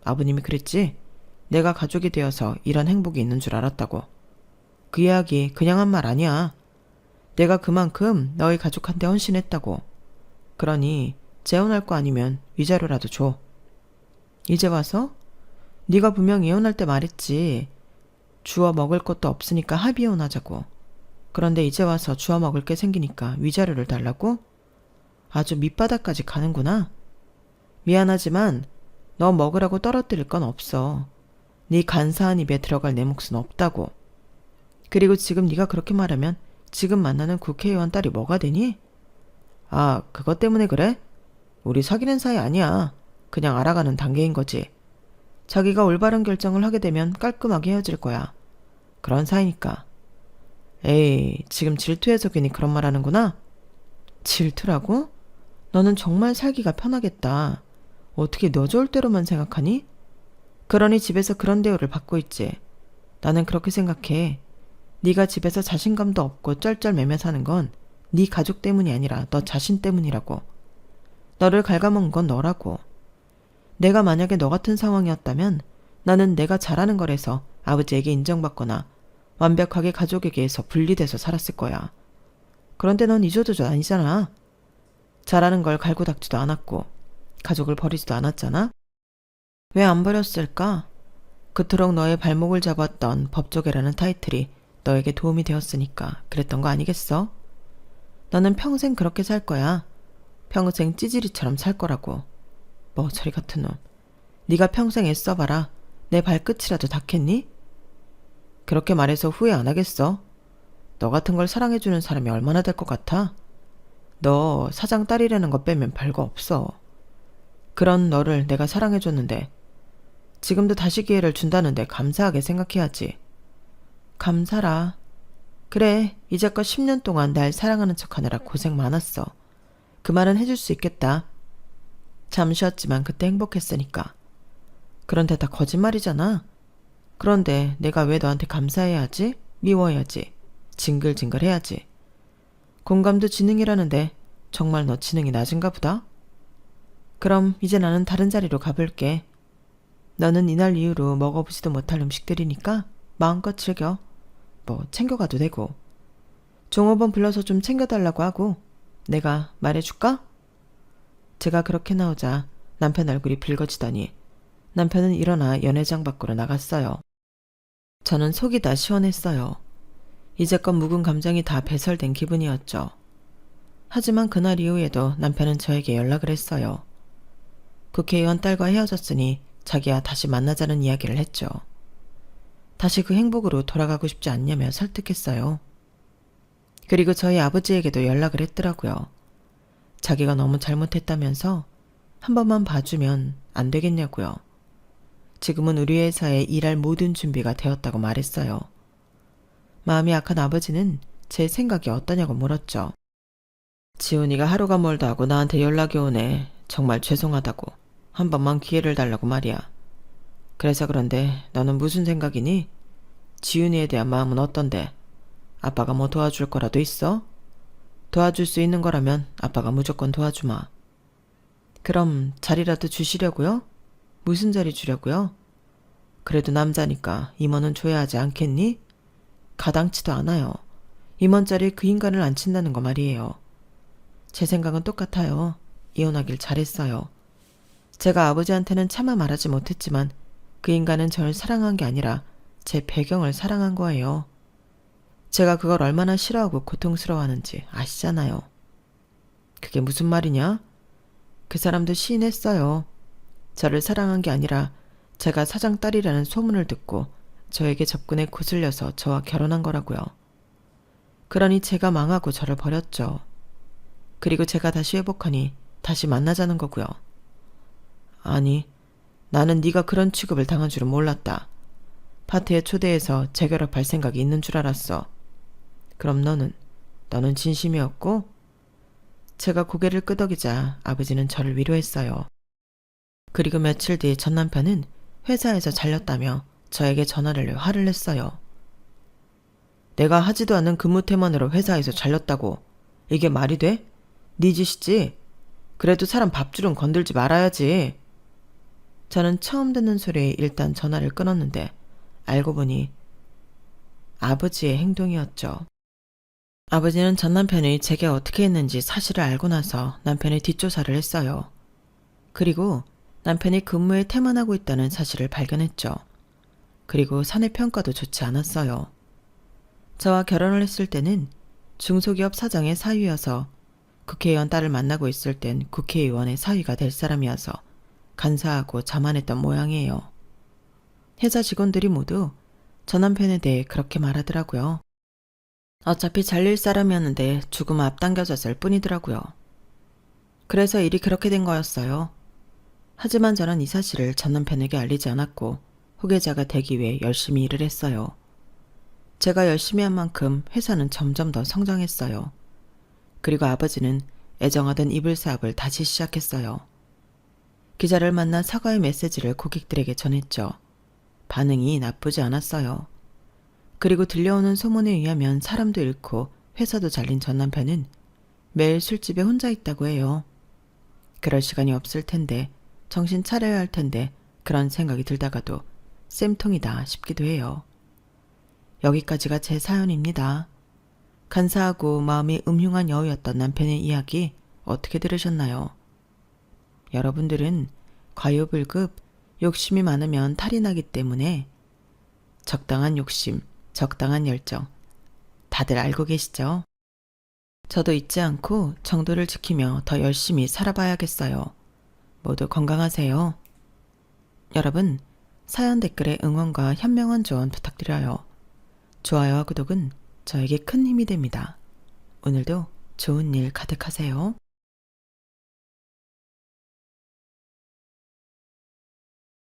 아버님이 그랬지? 내가 가족이 되어서 이런 행복이 있는 줄 알았다고. 그 이야기 그냥 한 말 아니야. 내가 그만큼 너희 가족한테 헌신했다고. 그러니 재혼할 거 아니면 위자료라도 줘. 이제 와서? 네가 분명 이혼할 때 말했지. 주워 먹을 것도 없으니까 합의혼하자고. 그런데 이제 와서 주워 먹을 게 생기니까 위자료를 달라고? 아주 밑바닥까지 가는구나. 미안하지만 너 먹으라고 떨어뜨릴 건 없어. 네 간사한 입에 들어갈 내 몫은 없다고. 그리고 지금 네가 그렇게 말하면 지금 만나는 국회의원 딸이 뭐가 되니? 아, 그것 때문에 그래? 우리 사귀는 사이 아니야. 그냥 알아가는 단계인 거지. 자기가 올바른 결정을 하게 되면 깔끔하게 헤어질 거야. 그런 사이니까. 에이, 지금 질투해서 괜히 그런 말 하는구나? 질투라고? 너는 정말 살기가 편하겠다. 어떻게 너 좋을 대로만 생각하니? 그러니 집에서 그런 대우를 받고 있지. 나는 그렇게 생각해. 네가 집에서 자신감도 없고 쩔쩔매며 사는 건 네 가족 때문이 아니라 너 자신 때문이라고. 너를 갉아먹은 건 너라고. 내가 만약에 너 같은 상황이었다면 나는 내가 잘하는 거라서 아버지에게 인정받거나 완벽하게 가족에게서 분리돼서 살았을 거야. 그런데 넌 이조저조 아니잖아. 잘하는 걸 갈고 닦지도 않았고 가족을 버리지도 않았잖아. 왜 안 버렸을까? 그토록 너의 발목을 잡았던 법조계라는 타이틀이 너에게 도움이 되었으니까 그랬던 거 아니겠어? 너는 평생 그렇게 살 거야. 평생 찌질이처럼 살 거라고. 뭐 저리 같은 놈. 네가 평생 애써봐라. 내 발끝이라도 닿겠니? 그렇게 말해서 후회 안 하겠어? 너 같은 걸 사랑해주는 사람이 얼마나 될 것 같아? 너 사장 딸이라는 거 빼면 별거 없어. 그런 너를 내가 사랑해줬는데 지금도 다시 기회를 준다는데 감사하게 생각해야지. 감사라. 그래, 이제껏 10년 동안 날 사랑하는 척하느라 고생 많았어. 그 말은 해줄 수 있겠다. 잠시였지만 그때 행복했으니까. 그런데 다 거짓말이잖아. 그런데 내가 왜 너한테 감사해야지? 미워해야지? 징글징글해야지? 공감도 지능이라는데 정말 너 지능이 낮은가 보다? 그럼 이제 나는 다른 자리로 가볼게. 너는 이날 이후로 먹어보지도 못할 음식들이니까 마음껏 즐겨. 뭐 챙겨가도 되고. 종업원 불러서 좀 챙겨달라고 하고 내가 말해줄까? 제가 그렇게 나오자 남편 얼굴이 붉어지더니 남편은 일어나 연회장 밖으로 나갔어요. 저는 속이 다 시원했어요. 이제껏 묵은 감정이 다 배설된 기분이었죠. 하지만 그날 이후에도 남편은 저에게 연락을 했어요. 국회의원 딸과 헤어졌으니 자기야 다시 만나자는 이야기를 했죠. 다시 그 행복으로 돌아가고 싶지 않냐며 설득했어요. 그리고 저희 아버지에게도 연락을 했더라고요. 자기가 너무 잘못했다면서 한 번만 봐주면 안 되겠냐고요. 지금은 우리 회사에 일할 모든 준비가 되었다고 말했어요. 마음이 약한 아버지는 제 생각이 어떠냐고 물었죠. 지훈이가 하루가 멀다 하고 나한테 연락이 오네. 정말 죄송하다고. 한 번만 기회를 달라고 말이야. 그래서 그런데 너는 무슨 생각이니? 지훈이에 대한 마음은 어떤데? 아빠가 뭐 도와줄 거라도 있어? 도와줄 수 있는 거라면 아빠가 무조건 도와주마. 그럼 자리라도 주시려고요? 무슨 자리 주려고요? 그래도 남자니까 임원은 줘야 하지 않겠니? 가당치도 않아요. 임원 자리에 그 인간을 앉힌다는 거 말이에요. 제 생각은 똑같아요. 이혼하길 잘했어요. 제가 아버지한테는 차마 말하지 못했지만 그 인간은 저를 사랑한 게 아니라 제 배경을 사랑한 거예요. 제가 그걸 얼마나 싫어하고 고통스러워하는지 아시잖아요. 그게 무슨 말이냐? 그 사람도 시인했어요. 저를 사랑한 게 아니라 제가 사장 딸이라는 소문을 듣고 저에게 접근해 거슬려서 저와 결혼한 거라고요. 그러니 제가 망하고 저를 버렸죠. 그리고 제가 다시 회복하니 다시 만나자는 거고요. 아니, 나는 네가 그런 취급을 당한 줄은 몰랐다. 파티에 초대해서 재결합할 생각이 있는 줄 알았어. 그럼 너는 진심이었고? 제가 고개를 끄덕이자 아버지는 저를 위로했어요. 그리고 며칠 뒤 전 남편은 회사에서 잘렸다며 저에게 전화를 내 화를 냈어요. 내가 하지도 않은 근무 태만으로 회사에서 잘렸다고. 이게 말이 돼? 네 짓이지? 그래도 사람 밥줄은 건들지 말아야지. 저는 처음 듣는 소리에 일단 전화를 끊었는데 알고 보니 아버지의 행동이었죠. 아버지는 전 남편이 제게 어떻게 했는지 사실을 알고 나서 남편의 뒷조사를 했어요. 그리고 남편이 근무에 태만하고 있다는 사실을 발견했죠. 그리고 사내 평가도 좋지 않았어요. 저와 결혼을 했을 때는 중소기업 사장의 사위여서 국회의원 딸을 만나고 있을 땐 국회의원의 사위가 될 사람이어서 간사하고 자만했던 모양이에요. 회사 직원들이 모두 저 남편에 대해 그렇게 말하더라고요. 어차피 잘릴 사람이었는데 죽음 앞당겨졌을 뿐이더라고요. 그래서 일이 그렇게 된 거였어요. 하지만 저는 이 사실을 전 남편에게 알리지 않았고 후계자가 되기 위해 열심히 일을 했어요. 제가 열심히 한 만큼 회사는 점점 더 성장했어요. 그리고 아버지는 애정하던 이불 사업을 다시 시작했어요. 기자를 만나 사과의 메시지를 고객들에게 전했죠. 반응이 나쁘지 않았어요. 그리고 들려오는 소문에 의하면 사람도 잃고 회사도 잘린 전 남편은 매일 술집에 혼자 있다고 해요. 그럴 시간이 없을 텐데, 정신 차려야 할 텐데 그런 생각이 들다가도 쌤통이다 싶기도 해요. 여기까지가 제 사연입니다. 간사하고 마음이 음흉한 여우였던 남편의 이야기 어떻게 들으셨나요? 여러분들은 과유불급, 욕심이 많으면 탈이 나기 때문에 적당한 욕심, 적당한 열정, 다들 알고 계시죠? 저도 잊지 않고 정도를 지키며 더 열심히 살아봐야겠어요. 모두 건강하세요. 여러분, 사연 댓글에 응원과 현명한 조언 부탁드려요. 좋아요와 구독은 저에게 큰 힘이 됩니다. 오늘도 좋은 일 가득하세요.